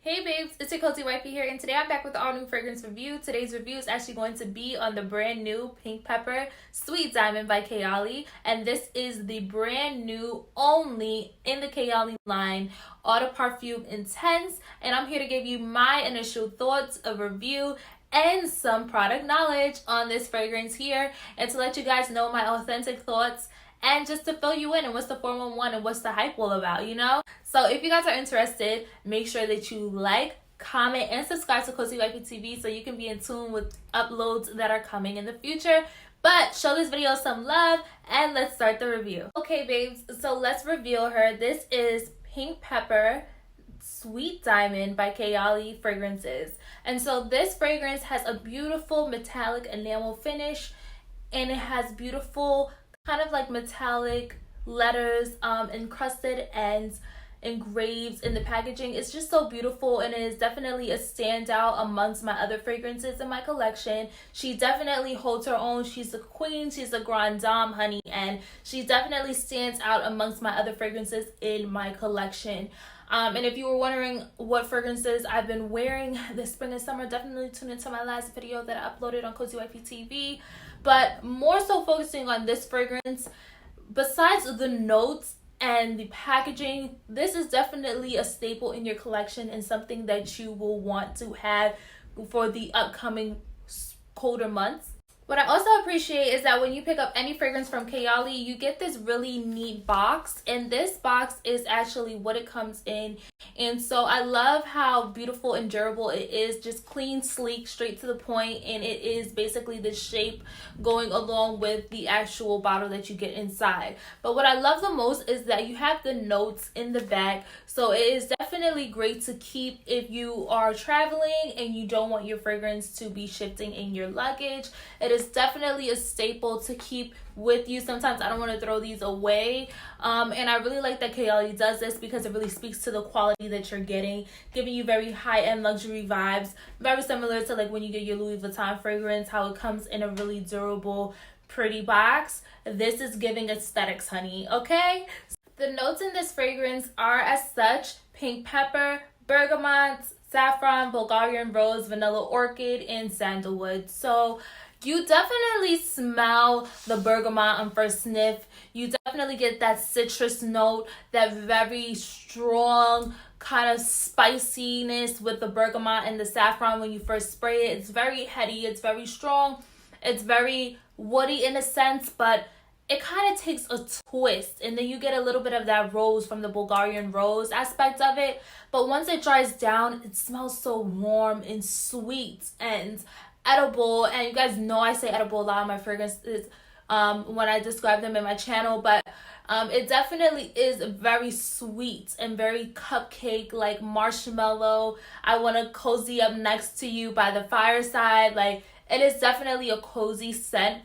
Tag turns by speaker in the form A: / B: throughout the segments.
A: Hey babes, it's your cozy wifey here, and today I'm back with the all new fragrance review. Today's review is actually going to be on the brand new Pink Pepper Sweet Diamond by Kayali, and this is the brand new only in the Kayali line Eau de Perfume Intense, and I'm here to give you my initial thoughts, a review, and some product knowledge on this fragrance here, and to let you guys know my authentic thoughts and just to fill you in and what's the 411 and what's the hype all about, you know? So if you guys are interested, make sure that you like, comment, and subscribe to Cozy Wifey TV so you can be in tune with uploads that are coming in the future. But show this video some love and let's start the review. Okay, babes, so let's reveal her. This is Pink Pepper Sweet Diamond by Kayali Fragrances. And so this fragrance has a beautiful metallic enamel finish, and it has beautiful kind of like metallic letters encrusted and engraved in the packaging. It's just so beautiful, and it is definitely a standout amongst my other fragrances in my collection. She definitely holds her own. She's a queen, she's a grande dame, honey, and she definitely stands out amongst my other fragrances in my collection. And if you were wondering what fragrances I've been wearing this spring and summer, definitely tune into my last video that I uploaded on Cozy Wifey TV. But more so focusing on this fragrance, besides the notes and the packaging, this is definitely a staple in your collection and something that you will want to have for the upcoming colder months. What I also appreciate is that when you pick up any fragrance from Kayali, you get this really neat box, and this box is actually what it comes in. And so I love how beautiful and durable it is, just clean, sleek, straight to the point, and it is basically the shape going along with the actual bottle that you get inside. But what I love the most is that you have the notes in the back, so it is definitely great to keep if you are traveling and you don't want your fragrance to be shifting in your luggage. It is definitely a staple to keep with you. Sometimes I don't want to throw these away, and I really like that Kayali does this because it really speaks to the quality that you're getting, giving you very high-end luxury vibes, very similar to like when you get your Louis Vuitton fragrance, how it comes in a really durable, pretty box. This is giving aesthetics, honey, okay? The notes in this fragrance are as such: pink pepper, bergamot, saffron, Bulgarian rose, vanilla orchid, and sandalwood. So you definitely smell the bergamot on first sniff. You definitely get that citrus note, that very strong kind of spiciness with the bergamot and the saffron when you first spray it. It's very heady, it's very strong, it's very woody in a sense, but it kind of takes a twist, and then you get a little bit of that rose from the Bulgarian rose aspect of it. But once it dries down, it smells so warm and sweet and edible. And you guys know I say edible a lot of my fragrances when I describe them in my channel, but it definitely is very sweet and very cupcake, like marshmallow. I want to cozy up next to you by the fireside. Like, it is definitely a cozy scent.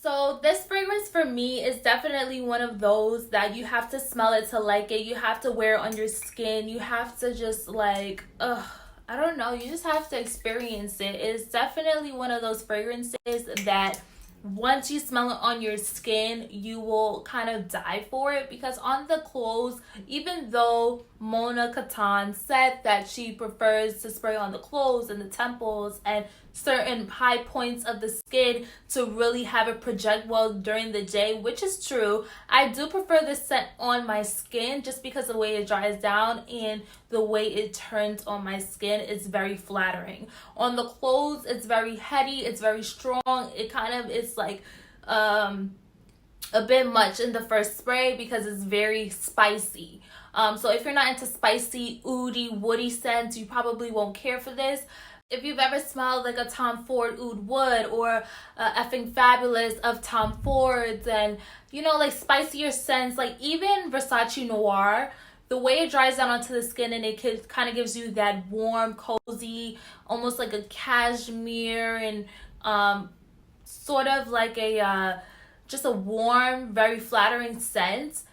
A: So this fragrance for me is definitely one of those that you have to smell it to like it. You have to wear it on your skin. You have to just like, I don't know, you just have to experience it. It's definitely one of those fragrances that once you smell it on your skin, you will kind of die for it, because on the clothes, even though Mona Katan said that she prefers to spray on the clothes and the temples and certain high points of the skin to really have it project well during the day, which is true, I do prefer this scent on my skin just because the way it dries down and the way it turns on my skin is very flattering. On the clothes, it's very heady, it's very strong. It kind of is like a bit much in the first spray because it's very spicy. So if you're not into spicy, oody, woody scents, you probably won't care for this. If you've ever smelled like a Tom Ford Oud Wood or Effing Fabulous of Tom Ford's, and you know, like spicier scents, like even Versace Noir, the way it dries down onto the skin and it kind of gives you that warm, cozy, almost like a cashmere and sort of like a just a warm, very flattering scent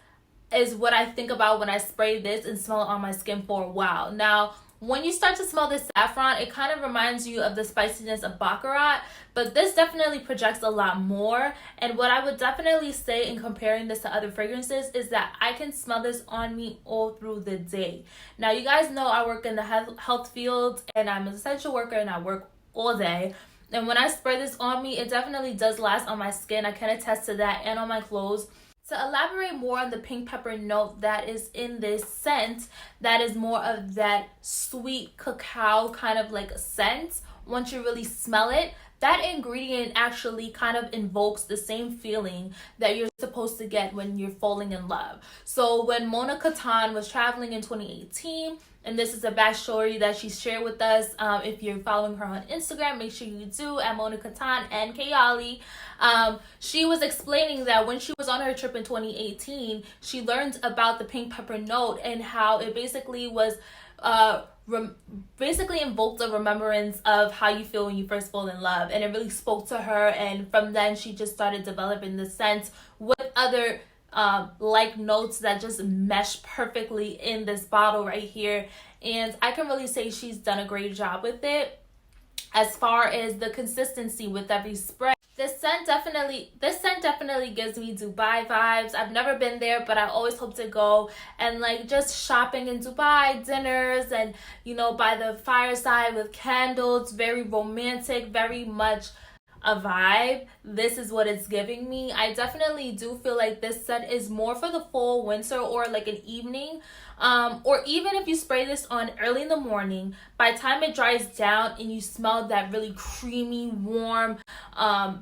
A: is what I think about when I spray this and smell it on my skin for a while. Now, When you start to smell this saffron, it kind of reminds you of the spiciness of baccarat, but this definitely projects a lot more. And what I would definitely say in comparing this to other fragrances is that I can smell this on me all through the day. Now, you guys know I work in the health field, and I'm an essential worker, and I work all day. And when I spray this on me, it definitely does last on my skin. I can attest to that, and on my clothes. To elaborate more on the pink pepper note that is in this scent, that is more of that sweet cacao kind of like scent. Once you really smell it, that ingredient actually kind of invokes the same feeling that you're supposed to get when you're falling in love. So when Mona Katan was traveling in 2018, and this is a backstory that she shared with us. If you're following her on Instagram, make sure you do, at Mona Katan and Kayali. She was explaining that when she was on her trip in 2018, she learned about the pink pepper note and how it basically was basically invoked a remembrance of how you feel when you first fall in love, and it really spoke to her. And from then, she just started developing the scent with other like notes that just mesh perfectly in this bottle right here. And I can really say she's done a great job with it as far as the consistency with every spray. This scent definitely gives me Dubai vibes. I've never been there, but I always hope to go. And like just shopping in Dubai, dinners, and you know, by the fireside with candles, very romantic, very much a vibe. This is what it's giving me. I definitely do feel like this scent is more for the fall, winter, or like an evening. Or even if you spray this on early in the morning, by the time it dries down and you smell that really creamy, warm, a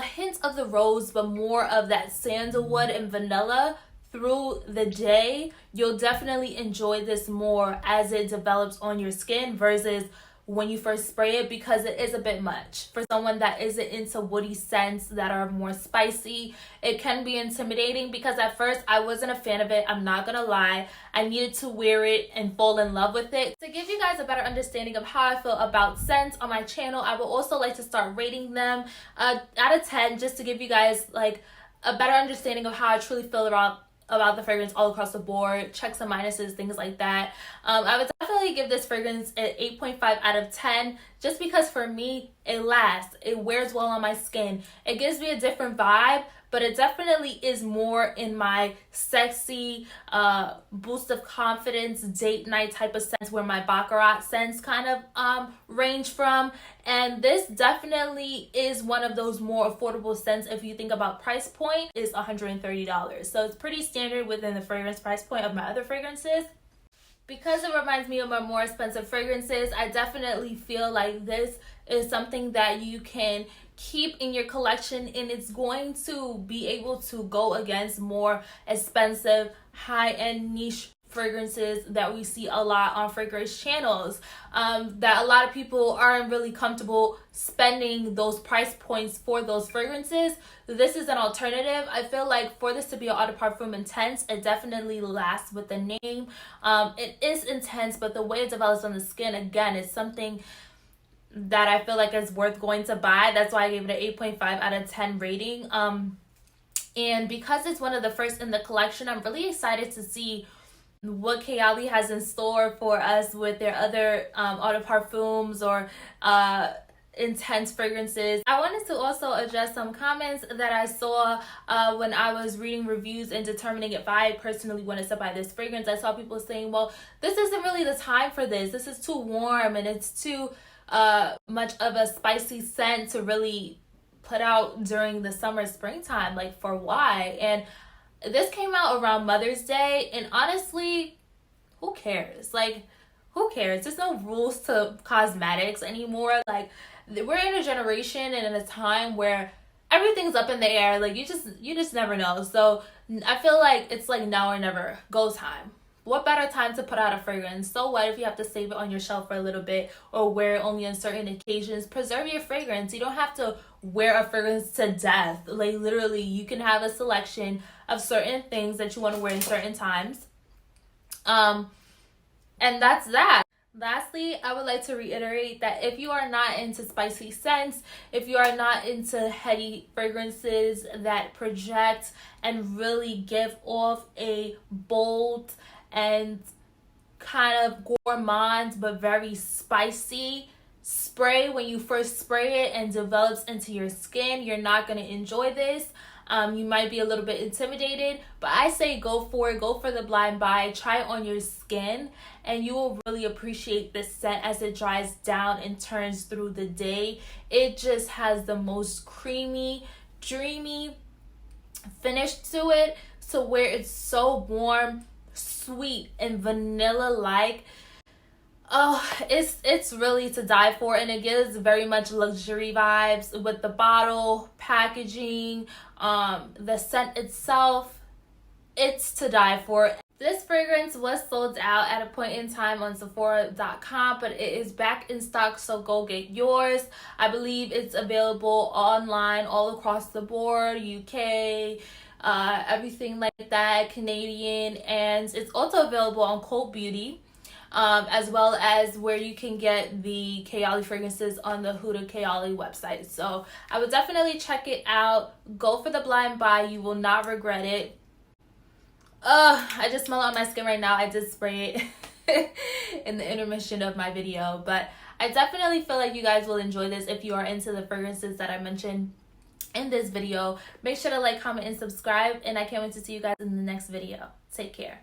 A: hint of the rose, but more of that sandalwood and vanilla through the day, you'll definitely enjoy this more as it develops on your skin versus when you first spray it, because it is a bit much for someone that isn't into woody scents that are more spicy. It can be intimidating because at first I wasn't a fan of it. I'm not gonna lie. I needed to wear it and fall in love with it. To give you guys a better understanding of how I feel about scents on my channel, I would also like to start rating them out of 10, just to give you guys like a better understanding of how I truly feel about the fragrance all across the board, checks and minuses, things like that. I would definitely give this fragrance an 8.5 out of 10, just because for me, it lasts. It wears well on my skin. It gives me a different vibe, but it definitely is more in my sexy, boost of confidence, date night type of sense, where my baccarat scents kind of range from. And this definitely is one of those more affordable scents. If you think about price point, is $130. So it's pretty standard within the fragrance price point of my other fragrances. Because it reminds me of my more expensive fragrances, I definitely feel like this is something that you can keep in your collection, and it's going to be able to go against more expensive, high-end niche fragrances that we see a lot on fragrance channels, that a lot of people aren't really comfortable spending those price points for those fragrances. This is an alternative. I feel like for this to be an eau de parfum intense, it definitely lasts with the name. It is intense, but the way it develops on the skin, again, is something that I feel like is worth going to buy. That's why I gave it an 8.5 out of 10 rating. And because it's one of the first in the collection, I'm really excited to see what Kayali has in store for us with their other eau de parfums or intense fragrances. I wanted to also address some comments that I saw when I was reading reviews and determining if I personally wanted to buy this fragrance. I saw people saying, well, this isn't really the time for this. This is too warm and it's too much of a spicy scent to really put out during the summer, springtime. Like, for why? And this came out around Mother's Day, and honestly, who cares? Like, who cares? There's no rules to cosmetics anymore. Like, we're in a generation and in a time where everything's up in the air. Like, you just never know. So I feel like it's like now or never. Go time. What better time to put out a fragrance? So what if you have to save it on your shelf for a little bit or wear it only on certain occasions? Preserve your fragrance. You don't have to wear a fragrance to death. Like, literally, you can have a selection of certain things that you want to wear in certain times. And that's that. Lastly, I would like to reiterate that if you are not into spicy scents, if you are not into heady fragrances that project and really give off a bold and kind of gourmand but very spicy spray when you first spray it and develops into your skin. You're not going to enjoy this. You might be a little bit intimidated, but I say go for it. Go for the blind buy. Try it on your skin, and you will really appreciate this scent as it dries down and turns through the day. It just has the most creamy, dreamy finish to it, to where it's so warm, sweet, and vanilla-like. Oh, it's really to die for, and it gives very much luxury vibes with the bottle, packaging, the scent itself. It's to die for. This fragrance was sold out at a point in time on Sephora.com, but it is back in stock, so go get yours. I believe it's available online all across the board, UK, everything like that, Canadian, and it's also available on Cult Beauty. As well as where you can get the Kayali fragrances on the Huda Kayali website. So I would definitely check it out. Go for the blind buy. You will not regret it. I just smell it on my skin right now. I did spray it in the intermission of my video. But I definitely feel like you guys will enjoy this if you are into the fragrances that I mentioned in this video. Make sure to like, comment, and subscribe. And I can't wait to see you guys in the next video. Take care.